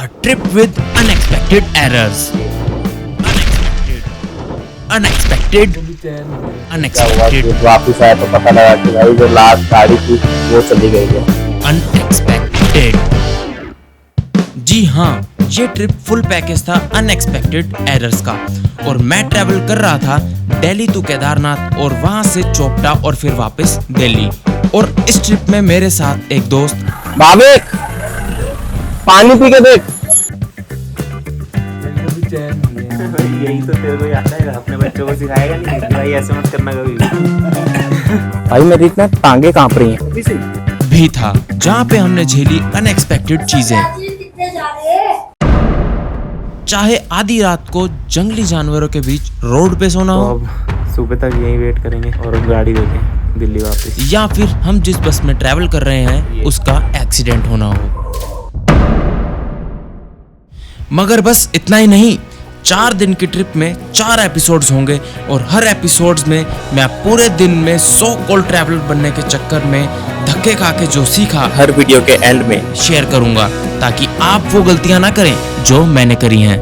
trip with unexpected errors. Unexpected. क्या हुआ कि Unexpected. वापिस आया तो पता लगा कि भाई जो लास्ट गाड़ी थी वो चली गई है। Unexpected. जी हाँ, ये ट्रिप फुल पैकेज था अनएक्सपेक्टेड एरर्स का। और मैं ट्रैवल कर रहा था दिल्ली टू केदारनाथ और वहाँ से चोपटा और फिर वापस दिल्ली। और इस ट्रिप में मेरे साथ एक दोस्त भाविक पानी पी के देख। यही तो तेरे को आता है, अपने बच्चों को सिखाएगा नहीं कि भाई ऐसे मत करना कभी। भाई मेरी इतना टांगे कांप रही हैं। भी था, जहाँ पे हमने झेली अनएक्सपेक्टेड चीजें। चाहे आधी रात को जंगली जानवरों के बीच रोड पे सोना तो हो, अब सुबह तक यहीं वेट करेंगे और गाड़ी देखें दिल्ली वापस। या फिर हम जिस बस में ट्रैवल कर रहे हैं उसका एक्सीडेंट होना हो। मगर बस इतना ही नहीं, 4 दिन की ट्रिप में 4 एपिसोड्स होंगे और हर एपिसोड्स में मैं पूरे दिन में सो कॉल्ड ट्रैवलर बनने के चक्कर में धक्के खा के जो सीखा हर वीडियो के एंड में शेयर करूंगा, ताकि आप वो गलतियां ना करें जो मैंने करी हैं।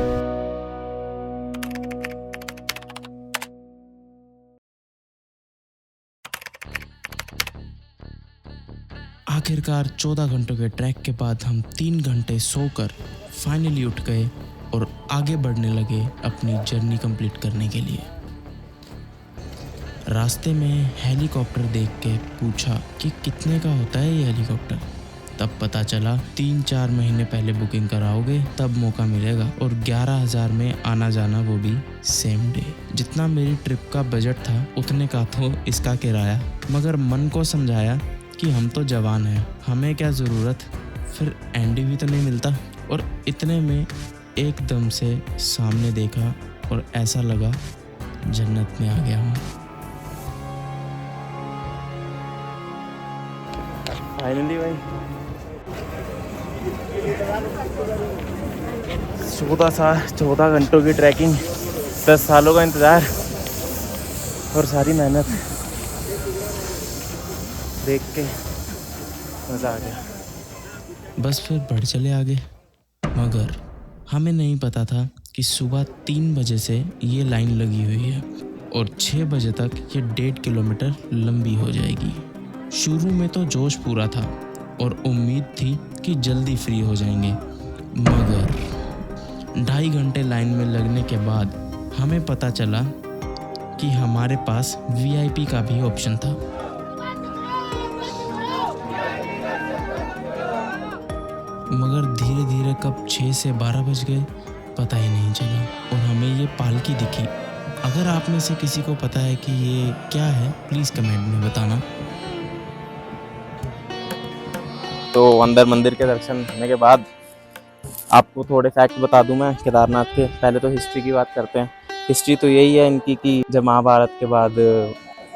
आखिरकार 14 घंटों के ट्रैक के बाद हम 3 घंटे सोकर फाइनली उठ गए और आगे बढ़ने लगे अपनी जर्नी कंप्लीट करने के लिए। रास्ते में हेलीकॉप्टर देख के पूछा कि कितने का होता है ये हेलीकॉप्टर। तब पता चला 3-4 महीने पहले बुकिंग कराओगे तब मौका मिलेगा, और 11,000 में आना जाना, वो भी सेम डे। जितना मेरी ट्रिप का बजट था उतने का तो इसका किराया। मगर मन को समझाया कि हम तो जवान हैं, हमें क्या ज़रूरत, फिर एंडी भी तो नहीं मिलता। और इतने में एकदम से सामने देखा और ऐसा लगा जन्नत में आ गया हूँ। फाइनली भाई 14 घंटों की ट्रैकिंग, 10 सालों का इंतज़ार और सारी मेहनत देख के मज़ा आ गया। बस फिर बढ़ चले आगे। मगर हमें नहीं पता था कि सुबह 3 बजे से ये लाइन लगी हुई है और 6 बजे तक ये 1.5 किलोमीटर लंबी हो जाएगी। शुरू में तो जोश पूरा था और उम्मीद थी कि जल्दी फ्री हो जाएंगे, मगर 2.5 घंटे लाइन में लगने के बाद हमें पता चला कि हमारे पास VIP का भी ऑप्शन था। मगर धीरे धीरे कब 6 से 12 बज गए पता ही नहीं चला और हमें ये पालकी दिखी। अगर आप में से किसी को पता है कि ये क्या है, प्लीज़ कमेंट में बताना। तो अंदर मंदिर के दर्शन करने के बाद आपको थोड़े फैक्ट बता दूं मैं केदारनाथ के। पहले तो हिस्ट्री की बात करते हैं। हिस्ट्री तो यही है इनकी कि जब महाभारत के बाद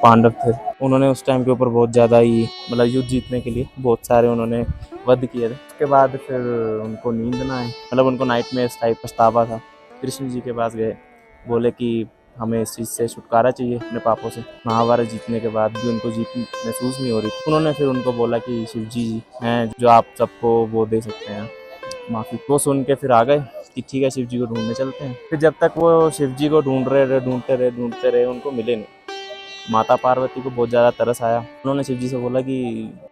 पांडव थे, उन्होंने उस टाइम के ऊपर बहुत ज़्यादा ही मतलब युद्ध जीतने के लिए बहुत सारे उन्होंने वध किए थे। उसके बाद फिर उनको नींद ना आए, मतलब उनको नाइट में इस टाइप पछतावा था। कृष्ण जी के पास गए, बोले कि हमें इस चीज़ से छुटकारा चाहिए अपने पापों से। महाभारत जीतने के बाद भी उनको जीत महसूस नहीं हो रही। उन्होंने फिर उनको बोला कि शिव जी हैं जो आप सबको वो दे सकते हैं माफ़ी। वो सुन के फिर आ गए कि ठीक है शिव जी को ढूंढने चलते हैं। फिर जब तक वो शिव जी को ढूंढते रहे उनको मिले नहीं। माता पार्वती को बहुत ज़्यादा तरस आया। उन्होंने शिव जी से बोला कि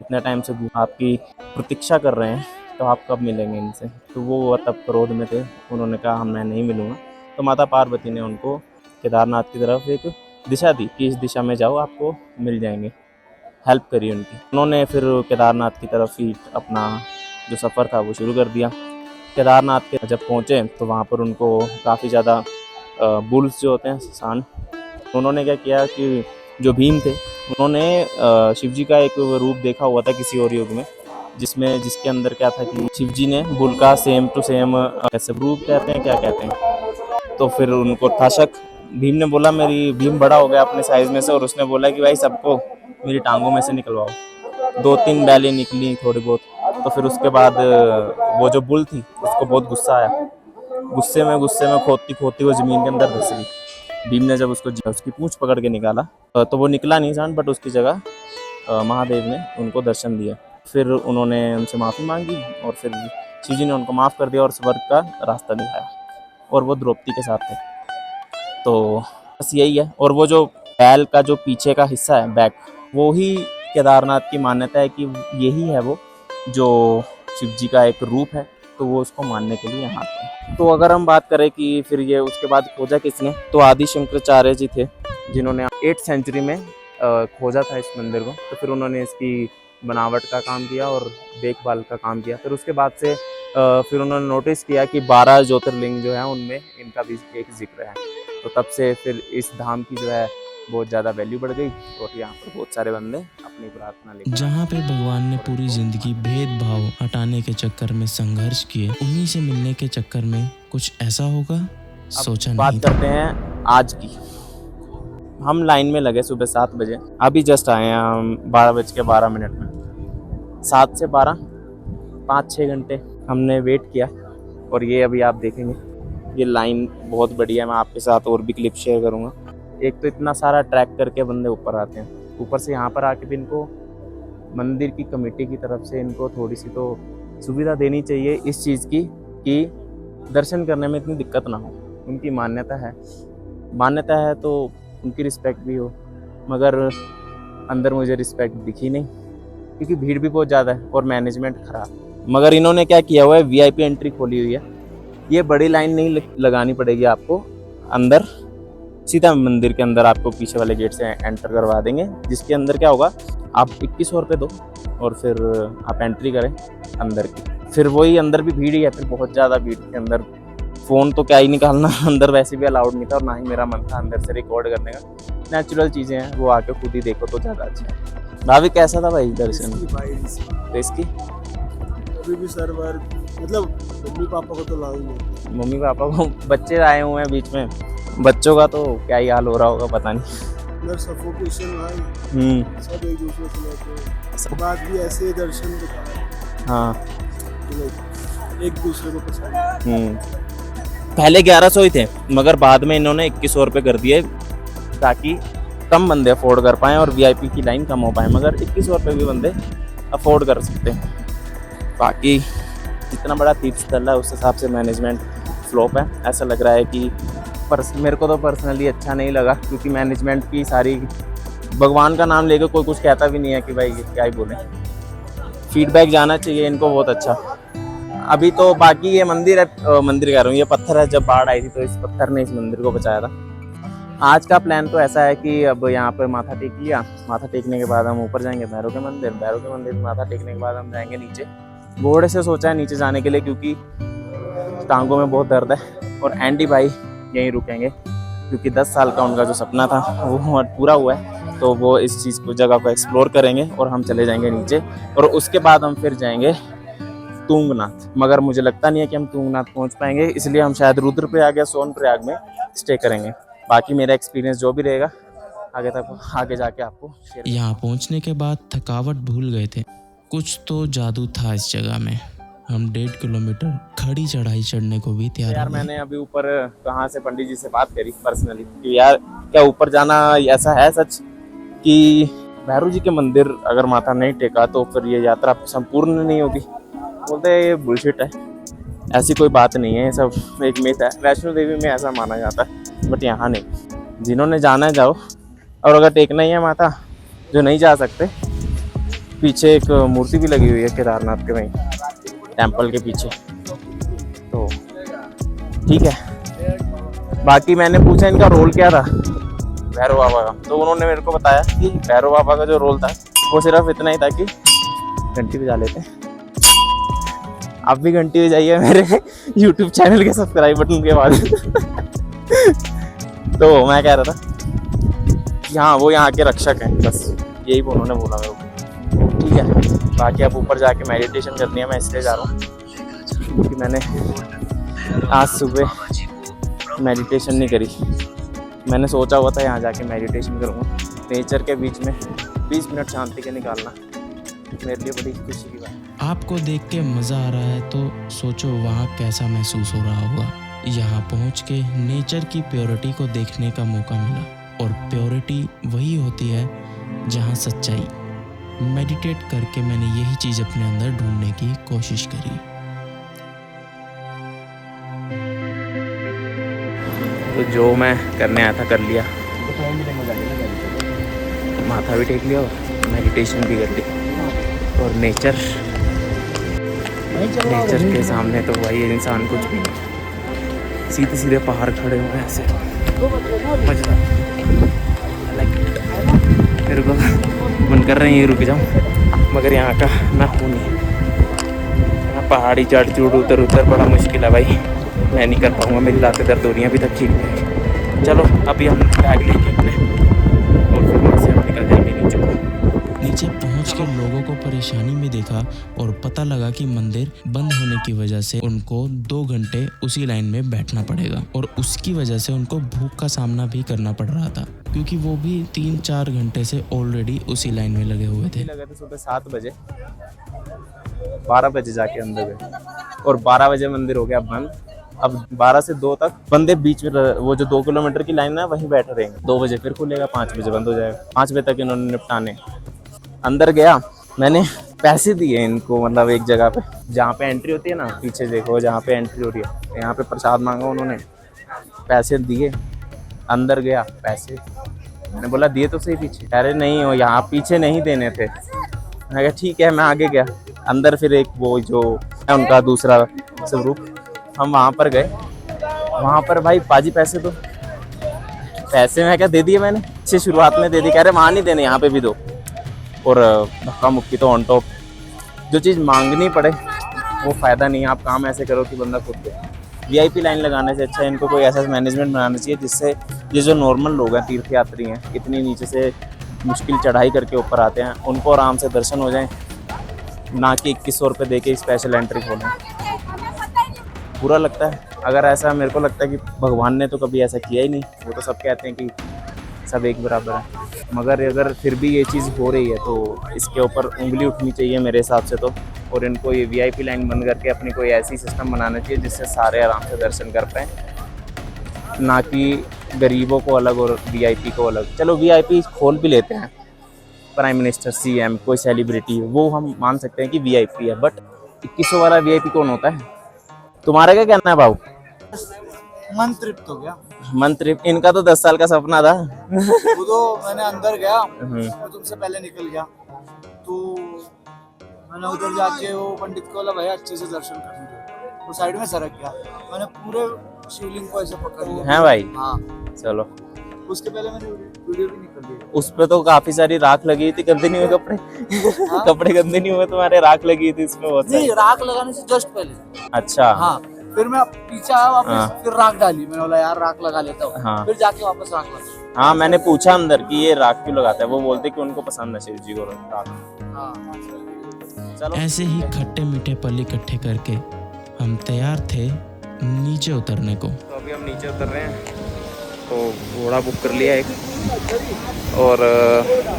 इतने टाइम से आपकी प्रतीक्षा कर रहे हैं, तो आप कब मिलेंगे इनसे। तो वो तब क्रोध में थे, उन्होंने कहा मैं नहीं मिलूँगा। तो माता पार्वती ने उनको केदारनाथ की तरफ एक दिशा दी कि इस दिशा में जाओ, आपको मिल जाएंगे। हेल्प करी उनकी। उन्होंने फिर केदारनाथ की तरफ ही अपना जो सफ़र था वो शुरू कर दिया। केदारनाथ के जब पहुँचे तो वहाँ पर उनको काफ़ी ज़्यादा बुल्स जो होते हैं सांड, उन्होंने क्या किया कि जो भीम थे उन्होंने शिव जी का एक रूप देखा हुआ था किसी और युग में, जिसके अंदर क्या था कि शिव जी ने बुल का सेम टू सेम ऐसे रूप कहते हैं क्या कहते हैं। तो फिर उनको था शक। भीम ने बोला भीम बड़ा हो गया अपने साइज में से, और उसने बोला कि भाई सबको मेरी टांगों में से निकलवाओ। 2-3 बैलें निकली थोड़ी बहुत। तो फिर उसके बाद वो जो बुल थी उसको बहुत गुस्सा आया। गुस्से में खोदती वो ज़मीन के अंदर धंस गई। भीम ने जब उसकी पूंछ पकड़ के निकाला तो वो निकला नहीं सांड, बट उसकी जगह महादेव ने उनको दर्शन दिया। फिर उन्होंने उनसे माफ़ी मांगी और फिर शिव जी ने उनको माफ़ कर दिया और स्वर्ग का रास्ता दिखाया, और वो द्रौपदी के साथ थे। तो बस यही है। और वो जो बैल का जो पीछे का हिस्सा है, बैक, वो ही केदारनाथ की मान्यता है कि यही है वो जो शिव जी का एक रूप है, तो वो उसको मानने के लिए यहाँ आते हैं। तो अगर हम बात करें कि फिर ये उसके बाद खोजा किसने, तो आदि शंकराचार्य जी थे, जिन्होंने 8th सेंचुरी में खोजा था इस मंदिर को। तो फिर उन्होंने इसकी बनावट का काम किया और देखभाल का काम किया। फिर उसके बाद से फिर उन्होंने नोटिस किया कि 12 ज्योतिर्लिंग जो है उनमें इनका भी एक जिक्र है। तो तब से फिर इस धाम की जो है बहुत ज़्यादा वैल्यू बढ़ गई, और यहाँ पर बहुत सारे बंदे अपनी प्रार्थना लेकर, जहाँ पे भगवान ने पूरी जिंदगी भेदभाव हटाने के चक्कर में संघर्ष किए, उन्हीं से मिलने के चक्कर में कुछ ऐसा होगा सोचा नहीं बात था। करते हैं आज की। हम लाइन में लगे सुबह 7 बजे, अभी जस्ट आए हैं हम 12:12 में। 7 से 12 5-6 घंटे हमने वेट किया, और ये अभी आप देखेंगे ये लाइन बहुत बढ़िया है। मैं आपके साथ और भी क्लिप शेयर करूँगा। एक तो इतना सारा ट्रैक करके बंदे ऊपर आते हैं, ऊपर से यहाँ पर आके भी इनको मंदिर की कमेटी की तरफ से इनको थोड़ी सी तो सुविधा देनी चाहिए इस चीज़ की कि दर्शन करने में इतनी दिक्कत ना हो। उनकी मान्यता है तो उनकी रिस्पेक्ट भी हो, मगर अंदर मुझे रिस्पेक्ट दिखी नहीं, क्योंकि भीड़ भी बहुत ज़्यादा है और मैनेजमेंट ख़राब। मगर इन्होंने क्या किया हुआ है, VIP एंट्री खोली हुई है। ये बड़ी लाइन नहीं लगानी पड़ेगी आपको, अंदर सीधा मंदिर के अंदर आपको पीछे वाले गेट से एंटर करवा देंगे, जिसके अंदर क्या होगा, आप 2100 रुपये दो और फिर आप एंट्री करें अंदर की। फिर वही अंदर भी भीड़ ही है, फिर बहुत ज़्यादा भीड़ के अंदर फ़ोन तो क्या ही निकालना, अंदर वैसे भी अलाउड नहीं था, और ना ही मेरा मन था अंदर से रिकॉर्ड करने का। नेचुरल चीज़ें हैं, वो आके खुद ही देखो तो ज़्यादा अच्छा है। भाभी कैसा था भाई दर्शन? तो इसकी अभी भी सर्वर, मतलब मम्मी पापा को तो लाऊंगा। मम्मी पापा को, बच्चे आए हुए हैं बीच में, बच्चों का तो क्या ही हाल हो रहा होगा पता नहीं। अंदर सफोकेशन भाई, सब एक दूसरे से लेते हैं, बात भी ऐसे दर्शन दिखा, हाँ, एक दूसरे को पसंद। पहले 1100 ही थे, मगर बाद में इन्होंने 2100 रुपये कर दिए ताकि कम बंदे अफोर्ड कर पाएँ और VIP की लाइन कम हो पाए। मगर 2100 रुपये भी बंदे अफोर्ड कर सकते हैं। बाकी जितना बड़ा तीर्थ स्थल है उस हिसाब से मैनेजमेंट फ्लॉप है। ऐसा लग रहा है कि मेरे को तो पर्सनली अच्छा नहीं लगा, क्योंकि मैनेजमेंट की सारी, भगवान का नाम लेकर कोई कुछ कहता भी नहीं है कि भाई क्या ही बोले। फीडबैक जाना चाहिए इनको बहुत अच्छा। अभी तो बाकी ये मंदिर है, मंदिर कह रहा हूँ, ये पत्थर है। जब बाढ़ आई थी तो इस पत्थर ने इस मंदिर को बचाया था। आज का प्लान तो ऐसा है कि अब यहाँ पर माथा टेक लिया, माथा टेकने के बाद हम ऊपर जाएंगे भैरव के मंदिर, भैरव के मंदिर माथा टेकने के बाद हम जाएंगे नीचे। घोड़े से सोचा है नीचे जाने के लिए, क्योंकि टांगों में बहुत दर्द है। और एंडी भाई यहीं रुकेंगे, क्योंकि 10 साल का उनका जो सपना था वो पूरा हुआ है, तो वो इस चीज़ को, जगह को एक्सप्लोर करेंगे और हम चले जाएंगे नीचे। और उसके बाद हम फिर जाएंगे तुंगनाथ। मगर मुझे लगता नहीं है कि हम तुंगनाथ पहुंच पाएंगे, इसलिए हम शायद रुद्रप्रयाग या सोनप्रयाग में स्टे करेंगे। बाकी मेरा एक्सपीरियंस जो भी रहेगा आगे जाके आपको शेयर। यहाँ पहुँचने के बाद थकावट भूल गए थे, कुछ तो जादू था इस जगह में। हम 1.5 किलोमीटर खड़ी चढ़ाई चढ़ने को भी तैयार यार हो गए। मैंने अभी ऊपर कहाँ से पंडित जी से बात करी पर्सनली कि यार क्या ऊपर जाना ऐसा है सच कि भैरव जी के मंदिर अगर माथा नहीं टेका तो फिर ये यात्रा संपूर्ण नहीं होगी। बोलते ये बुलशिट है, ऐसी कोई बात नहीं है, ये सब एक मिथ है। वैष्णो देवी में ऐसा माना जाता है, बट यहाँ नहीं। जिन्होंने जाना है जाओ, और अगर टेकना ही है माथा, जो नहीं जा सकते, पीछे एक मूर्ति भी लगी हुई है केदारनाथ के वहीं टेम्पल के पीछे, तो ठीक है। बाकी मैंने पूछा इनका रोल क्या था भैरव बाबा का, तो उन्होंने मेरे को बताया कि भैरव बाबा का जो रोल था वो सिर्फ इतना ही था कि घंटी बजा लेते। आप भी घंटी बजाइए मेरे YouTube चैनल के सब्सक्राइब बटन के बाद। तो मैं कह रहा था कि हाँ वो यहाँ के रक्षक हैं, बस यही उन्होंने बोला मेरे को। ठीक है, बाकी अब ऊपर जाके मेडिटेशन करनी है, मैं इसलिए जा रहा हूँ क्योंकि मैंने आज सुबह मेडिटेशन नहीं करी। मैंने सोचा हुआ था यहाँ जाके मेडिटेशन करूँगा, नेचर के बीच में 20 मिनट शांति के निकालना मेरे लिए बड़ी खुशी की बात है। आपको देख के मज़ा आ रहा है तो सोचो वहाँ कैसा महसूस हो रहा होगा। यहाँ पहुँच के नेचर की प्योरिटी को देखने का मौका मिला, और प्योरिटी वही होती है जहाँ सच्चाई। मेडिटेट करके मैंने यही चीज़ अपने अंदर ढूंढने की कोशिश करी। तो जो मैं करने आया था कर लिया, माथा भी टेक लिया और मेडिटेशन भी कर ली। और नेचर के सामने तो भाई इंसान कुछ भी नहीं, सीधे सीधे पहाड़ खड़े हुए हैं ऐसे, मज़ेदार। मेरे को मन कर रहे हैं ये रुक जाऊँ, मगर यहाँ का मैं हूँ नहीं। यहाँ पहाड़ी चढ़ चूड़ उतर बड़ा मुश्किल है भाई, मैं नहीं कर पाऊँगा, मेरी लातें दर्द हो रही हैं अभी तक ठीक नहीं। चलो अभी हम बैग लेके अपने और फिर वहाँ से हम निकल जाएंगे नीचे पहुँच के लोगों को परेशानी में देखा और पता लगा कि मंदिर बंद होने की वजह से उनको 2 घंटे उसी लाइन में बैठना पड़ेगा और उसकी वजह से उनको भूख का सामना भी करना पड़ रहा था, क्योंकि वो भी 3-4 घंटे से ऑलरेडी उसी लाइन में लगे हुए थे। लगे थे सुबह 7 बजे, 12 बजे जाके अंदर गए और 12 बजे मंदिर हो गया बंद। अब 12 से 2 तक बंदे बीच में, वो जो 2 किलोमीटर की लाइन है वहीं बैठे रहेंगे। 2 बजे फिर खुलेगा, 5 बजे बंद हो जाएगा। 5 बजे तक इन्होंने निपटाने। अंदर गया, मैंने पैसे दिए इनको, मतलब एक जगह पे जहाँ पे एंट्री होती है ना, पीछे देखो जहाँ पे एंट्री हो रही है, यहाँ पे प्रसाद मांगा उन्होंने, पैसे दिए। अंदर गया, पैसे मैंने बोला दिए तो सही पीछे, अरे नहीं हो यहाँ पीछे नहीं देने थे। मैं कहा ठीक है, मैं आगे गया। अंदर फिर एक वो जो है उनका दूसरा स्वरूप, हम वहाँ पर गए। वहाँ पर भाई पाजी पैसे दो, पैसे मैं क्या दे दिए मैंने, अच्छी शुरुआत में दे दी, कह रहे वहाँ नहीं देने यहाँ पे भी दो। और धक्का मुक्की तो ऑन टॉप, जो चीज़ मांगनी पड़े वो फ़ायदा नहीं है। आप काम ऐसे करो कि बंदा खुद दे। वीआईपी लाइन लगाने से अच्छा इनको कोई ऐसा मैनेजमेंट बनाना चाहिए जिससे ये जो नॉर्मल लोग हैं, तीर्थ यात्री हैं, इतनी नीचे से मुश्किल चढ़ाई करके ऊपर आते हैं, उनको आराम से दर्शन हो जाएं, ना कि 2100 रुपये दे के स्पेशल एंट्री खोलें। बुरा लगता है अगर ऐसा, मेरे को लगता है कि भगवान ने तो कभी ऐसा किया ही नहीं। वो तो सब कहते हैं कि सब एक बराबर है, मगर अगर फिर भी ये चीज़ हो रही है तो इसके ऊपर उंगली उठनी चाहिए मेरे हिसाब से तो। और इनको ये वीआईपी लाइन बंद करके अपनी कोई ऐसी सिस्टम बनाना चाहिए जिससे सारे आराम से दर्शन कर पाएँ, ना कि गरीबों को अलग और वीआईपी को अलग। चलो वीआईपी खोल भी लेते हैं, प्राइम मिनिस्टर, सीएम, कोई सेलिब्रिटी, वो हम मान सकते हैं कि वीआईपी है, बट 2100 वाला वीआईपी कौन होता है? तुम्हारा क्या कहना है बाबू? मन तृप्त हो गया। मन तृप्त, इनका तो 10 साल का सपना था। वो तो मैंने अंदर गया, मैं तुमसे पहले निकल गया, तो मैंने उधर जाके वो पंडित को बोला भैया अच्छे से दर्शन करने दो, वो साइड में सरक गया, मैंने पूरे शिवलिंग को ऐसे पकड़ लिया। है भाई? हाँ चलो। उसके पहले मैंने वीडियो भी निकल ली। उस पे तो काफी सारी राख लगी थी, गंदे नहीं हुए कपड़े? कपड़े गंदे नहीं हुए तुम्हारे? राख लगी थी इसमें बहुत सारी। नहीं, राख लगाने से जस्ट पहले। अच्छा। हाँ, फिर मैं पीछे आया वापस, फिर राख डाली, मैंने बोला यार राख लगा लेता हूँ। हाँ। फिर जाके वापस राख लगा। हाँ, मैंने पूछा अंदर कि ये राख क्यों लगाता है, वो बोलते कि उनको पसंद है शिव जी को राख। हाँ। चलो। ऐसे ही खट्टे मीठे पल इकट्ठे करके हम तैयार थे नीचे उतरने को। तो अभी हम नीचे उतर रहे हैं, तो घोड़ा बुक कर लिया एक, और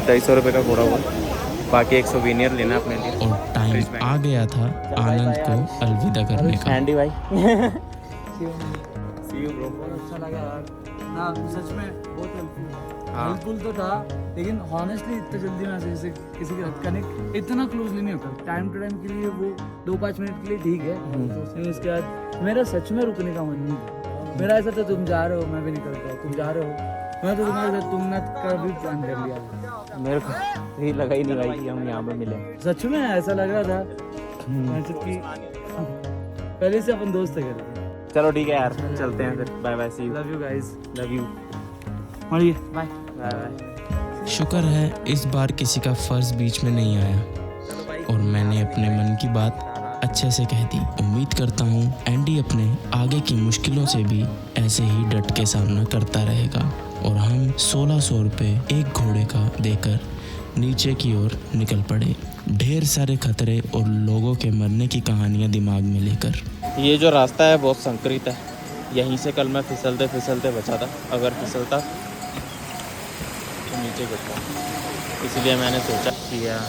250 रुपये का घोड़ा हुआ, बाकी एक सोवेनियर लेना अपने लिए। और टाइम आ गया था आनंद को अलविदा करने का। हैंडी भाई। अच्छा लगा यार ना, सच में बहुत हेल्पफुल तो था, लेकिन हॉनेस्टली इतना जल्दी मैं जैसे किसी के साथ कनेक्ट इतना क्लोजली नहीं होता। टाइम टू टाइम के लिए वो 2-5 मिनट के लिए ठीक है, लेकिन उसके बाद मेरा सच में रुकने का मन नहीं था। मेरा ऐसा था तुम जा रहे हो मैं भी नहीं करता, तुम जा रहे हो मैं तो तुम्हारे साथ, तुमने कभी प्लान कर लिया। मेरे को यही लगा ही नहीं भाई कि हम यहाँ पे मिले। सच में ऐसा लग रहा था कि पहले से अपन दोस्त थे। चलो ठीक है यार, चलते हैं फिर। Bye bye, see you, love you guys, love you, bye bye bye. शुक्र है इस बार किसी का फर्ज बीच में नहीं आया और मैंने अपने मन की बात अच्छे से कह दी। उम्मीद करता हूँ एंडी अपने आगे की मुश्किलों से भी ऐसे ही डट के सामना करता रहेगा और हम 1600 रुपये एक घोड़े का देकर नीचे की ओर निकल पड़े, ढेर सारे खतरे और लोगों के मरने की कहानियाँ दिमाग में लेकर। ये जो रास्ता है बहुत संकरित है, यहीं से कल मैं फिसलते फिसलते बचा था। अगर फिसलता तो नीचे गिरता, इसलिए मैंने सोचा कि यार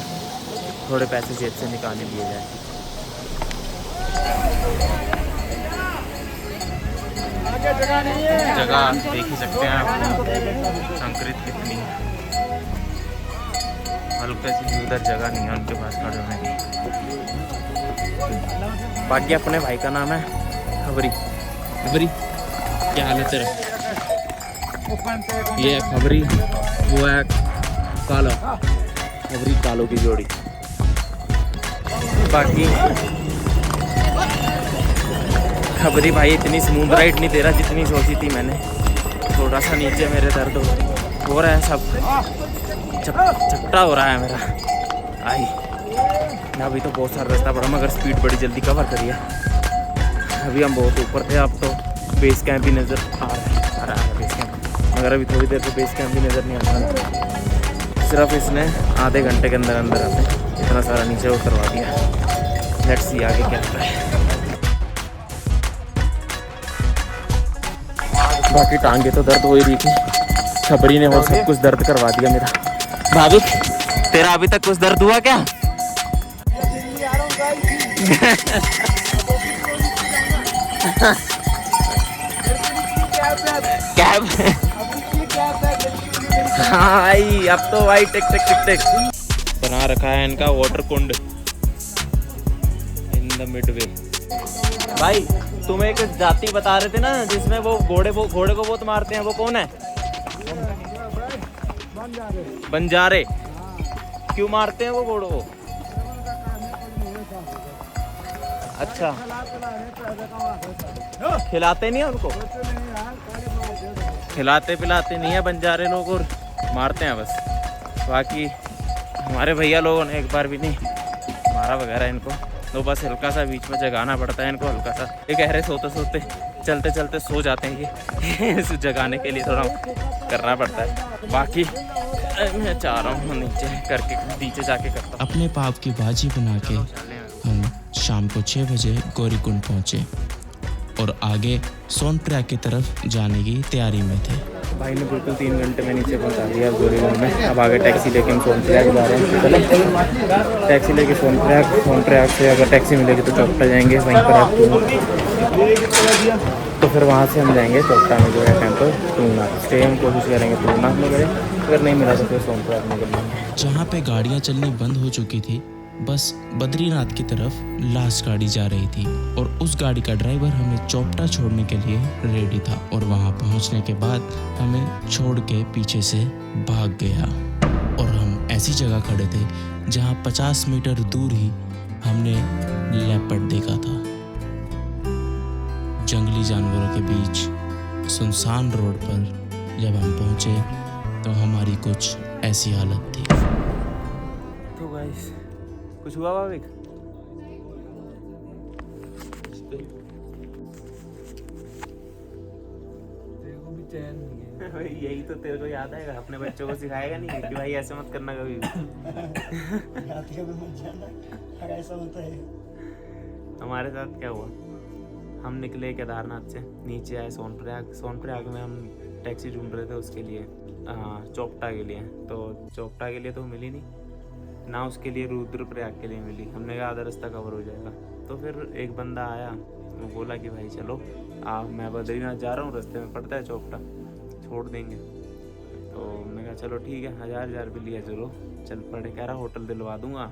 थोड़े पैसे जेब से निकाल लिए जाए। जगह देख ही सकते हैं आप, संकरित कितनी है, हल्के से उधर जगह नहीं है उनके पास खड़े होने की। बाकी अपने भाई का नाम है खबरी। खबरी, क्या हाल है तेरा? ये है खबरी, वो है काला, खबरी कालो की जोड़ी। बाकी खबरी भाई इतनी स्मूथ राइड नहीं दे रहा जितनी सोची थी मैंने। थोड़ा सा नीचे मेरे दर्द हो रहा है, सब चपटा हो रहा है मेरा। आई ना, अभी तो बहुत सारा रास्ता पड़ा मगर स्पीड बड़ी जल्दी कवर करिए। अभी हम बहुत ऊपर थे, अब तो बेस कैंप भी नज़र आ रहा है बेस कैंप, मगर अभी थोड़ी देर से बेस कैंप भी नज़र नहीं आ रहा। सिर्फ इसने आधे घंटे के अंदर अंदर हमें इतना सारा नीचे उतरवा दिया। लेट्स सी आगे क्या होता है। बाकी टांगे तो दर्द हो ही रही थी, खबरी ने और सब कुछ दर्द करवा दिया मेरा। भाभी तेरा अभी तक कुछ दर्द हुआ क्या? कैब हाँ भाई, अब तो भाई टिक टिक टिक टिक बना रखा है इनका water Kund in the Midway. भाई तुम एक जाति बता रहे थे ना जिसमें वो घोड़े को बहुत मारते हैं, वो कौन है? बंजारे। क्यों मारते हैं वो घोड़ों को? अच्छा, खिलाते नहीं है उनको? खिलाते पिलाते नहीं है बंजारे लोग, और मारते हैं बस। बाकी हमारे भैया लोगों ने एक बार भी नहीं मारा वगैरह इनको, तो बस हल्का सा बीच में जगाना पड़ता है इनको, हल्का सा। ये कह रहे सोते सोते चलते चलते सो जाते हैं ये जगाने के लिए थोड़ा करना पड़ता है। बाकी मैं चाह रहा हूँ नीचे जाके करता हूँ। अपने पाप की बाजी बना के हम शाम को 6 बजे गौरीकुंड पहुँचे और आगे सोनप्रयाग की तरफ जाने की तैयारी में थे। भाई ने बिल्कुल 3 घंटे में नीचे पहुंचा दिया गौरीकुंड में। अब आगे टैक्सी लेके हम सोनप्रयाग जा रहे हैं। चलो टैक्सी लेके सोनप्रयाग से अगर टैक्सी मिलेगी तो चौपटा जाएंगे, वहीं पर आप तो फिर वहाँ से हम जाएंगे चौपटा में जो है टेम्पल तुंगनाथ। स्टे हम कोशिश करेंगे तुंगनाथ में करें, अगर नहीं मिला तो फिर सोनप्रयाग में करेंगे। जहाँ पे गाड़ियाँ चलनी बंद हो चुकी थी, बस बद्रीनाथ की तरफ लास्ट गाड़ी जा रही थी और उस गाड़ी का ड्राइवर हमें चौपटा छोड़ने के लिए रेडी था और वहां पहुंचने के बाद हमें छोड़ के पीछे से भाग गया। और हम ऐसी जगह खड़े थे जहां 50 मीटर दूर ही हमने लेपर्ड देखा था। जंगली जानवरों के बीच सुनसान रोड पर जब हम पहुंचे तो हमारी कुछ ऐसी हालत थी। तो गाइस कुछ हुआ भाविक? तेरे को भी चैन नहीं है। यही तो तेरे को याद आएगा, अपने बच्चों को सिखाएगा नहीं कि भाई ऐसे मत करना कभी भी। ऐसा होता है। हमारे साथ क्या हुआ, हम निकले केदारनाथ से, नीचे आए सोनप्रयाग में हम टैक्सी ढूंढ रहे थे उसके लिए, चौपटा के लिए। तो चौपटा के लिए तो मिली नहीं ना, उसके लिए रुद्रप्रयाग के लिए मिली। हमने कहा आधा रास्ता कवर हो जाएगा। तो फिर एक बंदा आया, वो बोला कि भाई चलो मैं बद्रीनाथ जा रहा हूँ, रास्ते में पड़ता है चौपटा, छोड़ देंगे। तो हमने कहा चलो ठीक है, 1000 भी लिया, चलो चल पड़े। कह रहा होटल दिलवा दूंगा,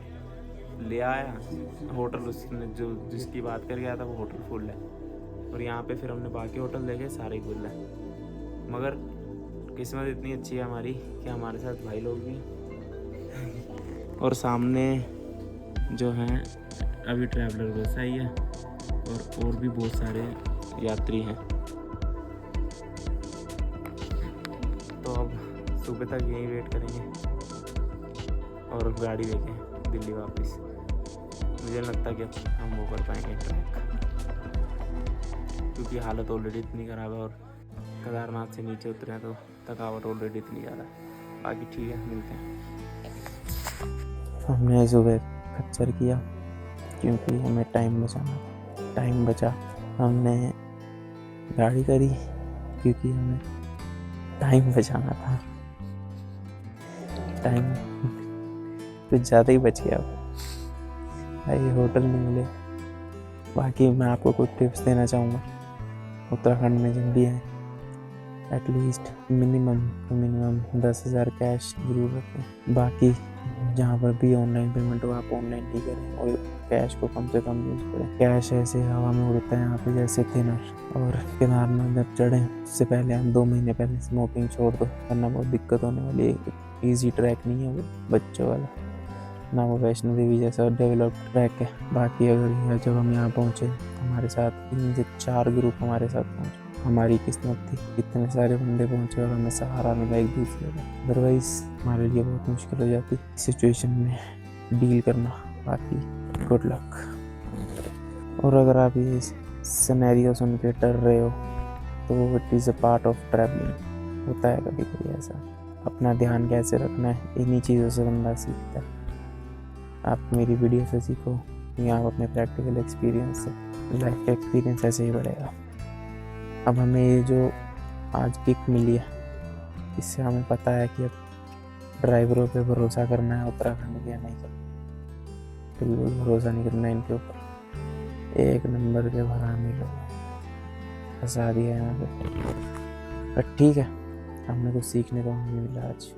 ले आया होटल। उसने जो जिसकी बात कर गया था वो होटल फुल है, और यहाँ पे फिर हमने बाकी होटल देखे, सारे फुल है। मगर किस्मत इतनी अच्छी है हमारी कि हमारे साथ भाई लोग भी और सामने जो हैं अभी ट्रैवलर बस आई है और भी बहुत सारे यात्री हैं। तो अब सुबह तक यहीं वेट करेंगे और गाड़ी लेके दिल्ली वापस। मुझे लगता है कि हम वो कर पाएंगे ट्रैक, क्योंकि हालत ऑलरेडी इतनी ख़राब है और केदारनाथ से नीचे उतरे हैं तो थकावट ऑलरेडी इतनी ज़्यादा है। बाकी ठीक है, मिलते हैं। हमने सुबह खच्चर किया क्योंकि हमें टाइम बचाना था। टाइम बचा, हमने गाड़ी करी क्योंकि हमें टाइम बचाना था। टाइम कुछ ज़्यादा ही बच गया भाई, होटल नहीं मिले। बाकी मैं आपको कुछ टिप्स देना चाहूँगा। उत्तराखंड में जब भी है एटलीस्ट मिनिमम 10,000 कैश जरूर रखें। बाकी जहाँ पर भी ऑनलाइन पेमेंट हो आप ऑनलाइन ही करें और कैश को कम से कम यूज़ करें। कैश ऐसे हवा में उड़ता है यहाँ पे जैसे थिनर। और केदारनाथ जब चढ़ें उससे पहले हम 2 महीने पहले स्मोकिंग छोड़ दो, वरना बहुत दिक्कत होने वाली है। ईजी ट्रैक नहीं है वो बच्चों वाला, ना वो वैष्णो देवी जैसा डेवलप्ड ट्रैक है। बाकी अगर जब हम यहाँ पहुँचे हमारे साथ 3 से 4 ग्रुप हमारे साथ पहुँचे। हमारी किस्मत थी, इतने सारे बंदे पहुँचे और हमें सहारा मिला एक दूसरे का, अदरवाइज हमारे लिए बहुत मुश्किल हो जाती सिचुएशन में डील करना। बाकी गुड लक। और अगर आप ये सिनेरियो सुन के डर रहे हो तो it is a part of travelling. होता है कभी कभी ऐसा। अपना ध्यान कैसे रखना है इन्हीं चीज़ों से बंदा सीखता है। आप मेरी वीडियो से सीखो या आप अपने प्रैक्टिकल एक्सपीरियंस से, लाइफ का एक्सपीरियंस ऐसे ही बढ़ेगा। अब हमें ये जो आज किक मिली है इससे हमें पता है कि अब ड्राइवरों पे भरोसा करना है उत्तराखंड के नहीं करना। बिल्कुल भरोसा नहीं करना इनके ऊपर। एक नंबर के भरामी लोग फंसा दिया यहाँ पे। पर ठीक है, हमने कुछ सीखने को हमें मिला आज।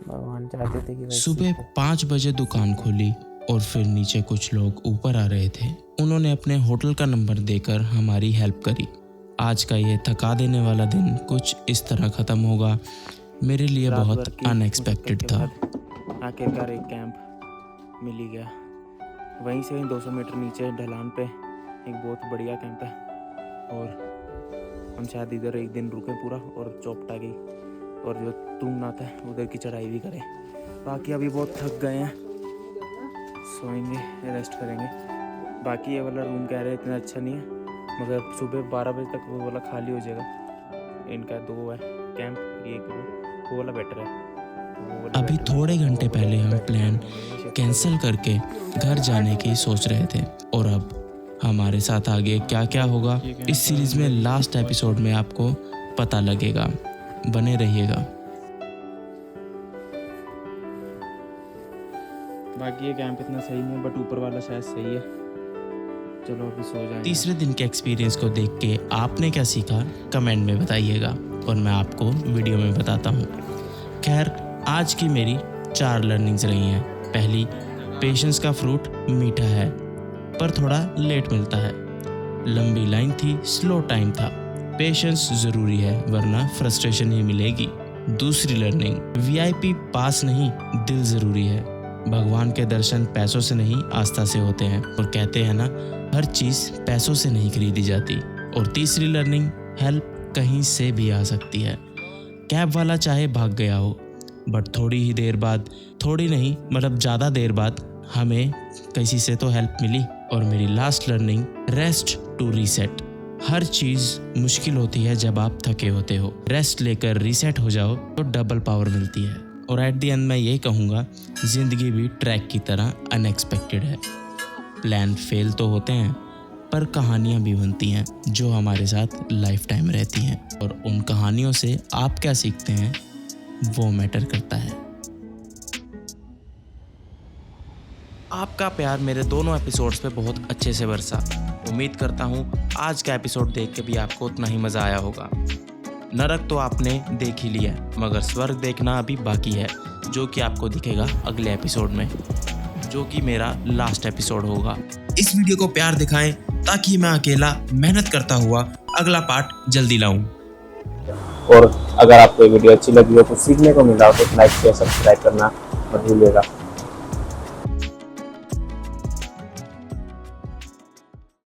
भगवान चाहते थे कि सुबह 5 बजे दुकान खोली और फिर नीचे कुछ लोग ऊपर आ रहे थे। उन्होंने अपने होटल का नंबर देकर हमारी हेल्प करी। आज का ये थका देने वाला दिन कुछ इस तरह ख़त्म होगा मेरे लिए बहुत अनएक्सपेक्टेड था। आखिरकार एक कैंप मिल ही गया। वहीं से 200 मीटर नीचे ढलान पे एक बहुत बढ़िया कैंप है और हम शायद इधर एक दिन रुके पूरा और चौपटा गई और जो तुंगनाथ है उधर की चढ़ाई भी करें। बाकी अभी बहुत थक गए हैं, सोएंगे, रेस्ट करेंगे। बाकी ये वाला रूम कह रहे हैं इतना अच्छा नहीं है, मगर सुबह 12 बजे तक वो वाला खाली हो जाएगा। इनका 2 है कैंप, एक वो वाला बेटर है। अभी थोड़े घंटे पहले हम प्लान कैंसिल करके घर जाने की सोच रहे थे और अब हमारे साथ आगे क्या क्या होगा इस सीरीज में लास्ट एपिसोड में आपको पता लगेगा। बने रहिएगा। बाकी ये कैंप इतना सही नहीं है बट ऊपर वाला शायद सही है। चलो अभी सो जाएंगे। तीसरे दिन के एक्सपीरियंस को देख के आपने क्या सीखा कमेंट में बताइएगा और मैं आपको वीडियो में बताता हूँ। खैर आज की मेरी 4 लर्निंग्स रही हैं। पहली, पेशेंस का फ्रूट मीठा है पर थोड़ा लेट मिलता है। लंबी लाइन थी, स्लो टाइम था। पेशेंस ज़रूरी है वरना फ्रस्ट्रेशन ही मिलेगी। दूसरी लर्निंग, वीआईपी पास नहीं दिल ज़रूरी है। भगवान के दर्शन पैसों से नहीं आस्था से होते हैं और कहते हैं ना हर चीज़ पैसों से नहीं खरीदी जाती। और तीसरी लर्निंग, हेल्प कहीं से भी आ सकती है। कैब वाला चाहे भाग गया हो बट थोड़ी ही देर बाद, थोड़ी नहीं मतलब ज़्यादा देर बाद हमें किसी से तो हेल्प मिली। और मेरी last learning, rest to reset. हर चीज़ मुश्किल होती है जब आप थके होते हो। रेस्ट लेकर रीसेट हो जाओ तो डबल पावर मिलती है। और एट द एंड मैं यही कहूँगा, ज़िंदगी भी ट्रैक की तरह अनएक्सपेक्टेड है। प्लान फेल तो होते हैं पर कहानियाँ भी बनती हैं जो हमारे साथ लाइफ टाइम रहती हैं। और उन कहानियों से आप क्या सीखते हैं वो मैटर करता है। आपका प्यार मेरे दोनों एपिसोड्स पे बहुत अच्छे से बरसा। उम्मीद करता हूँ आज का एपिसोड देख के भी आपको उतना ही मज़ा आया होगा। नरक तो आपने देख ही लिया मगर स्वर्ग देखना अभी बाकी है, जो कि आपको दिखेगा अगले एपिसोड में, जो कि मेरा लास्ट एपिसोड होगा। इस वीडियो को प्यार दिखाएं ताकि मैं अकेला मेहनत करता हुआ अगला पार्ट जल्दी लाऊं। और अगर आपको ये वीडियो अच्छी लगी हो, कुछ सीखने को मिला हो तो लाइक शेयर सब्सक्राइब करना मत भूलिएगा।